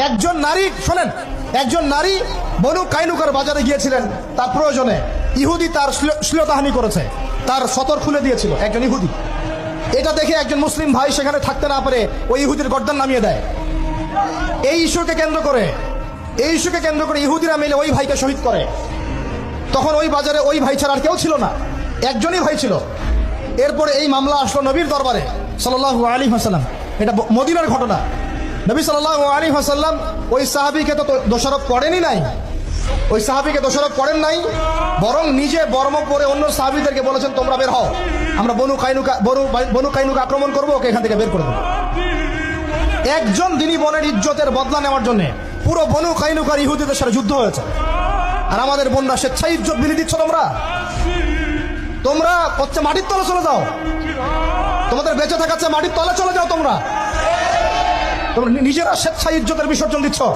একজন নারী, শোনেন, একজন নারী বনু কাইনুকার বাজারে গিয়েছিলেন তার প্রয়োজনে। ইহুদি তার শ্লীলতাহানি করেছে, তার সতর খুলে দিয়েছিল একজন ইহুদি। এটা দেখে একজন মুসলিম ভাই সেখানে থাকতে না পারে ওই ইহুদির গর্দান নামিয়ে দেয়। এই ইস্যুকে কেন্দ্র করে ইহুদিরা মিলে ওই ভাইকে শহীদ করে। তখন ওই বাজারে ওই ভাই ছাড়া আর কেউ ছিল না, একজনই ভাই ছিল। এরপরে এই মামলা আসলো নবীর দরবারে সাল্লাল্লাহু আলাইহি ওয়াসাল্লাম। এটা মদিনার ঘটনা। নবী সাল্লাল্লাহু আলাইহি ওয়াসাল্লাম ওই সাহাবীকে তো দোষারোপ করেনই নাই, ওই সাহাবীকে দোষারোপ করেন নাই, বরং নিজে বর্ম পরে অন্য সাহাবীদেরকে বলেছেন তোমরা বের হও, আমরা বনু কাইনুকা আক্রমণ করবো, ওকে এখান থেকে বের করে দেবো। একজন দিনী বোনের ইজ্জতের বদলা নেওয়ার জন্য পুরো বনু কাইনুকার ইহুদিদের সাথে যুদ্ধ হয়েছে। আর আমাদের বোনরা স্বেচ্ছায় ইজ্জত বিলিয়ে দিচ্ছ। তোমরা হচ্ছে মাটির তলে চলে যাও, তোমাদের বেঁচে থাকার চেয়ে মাটির তলে চলে যাও। তোমরা নিজেরা স্বেচ্ছায় ইজ্জতের বিসর্জন দিচ্ছ।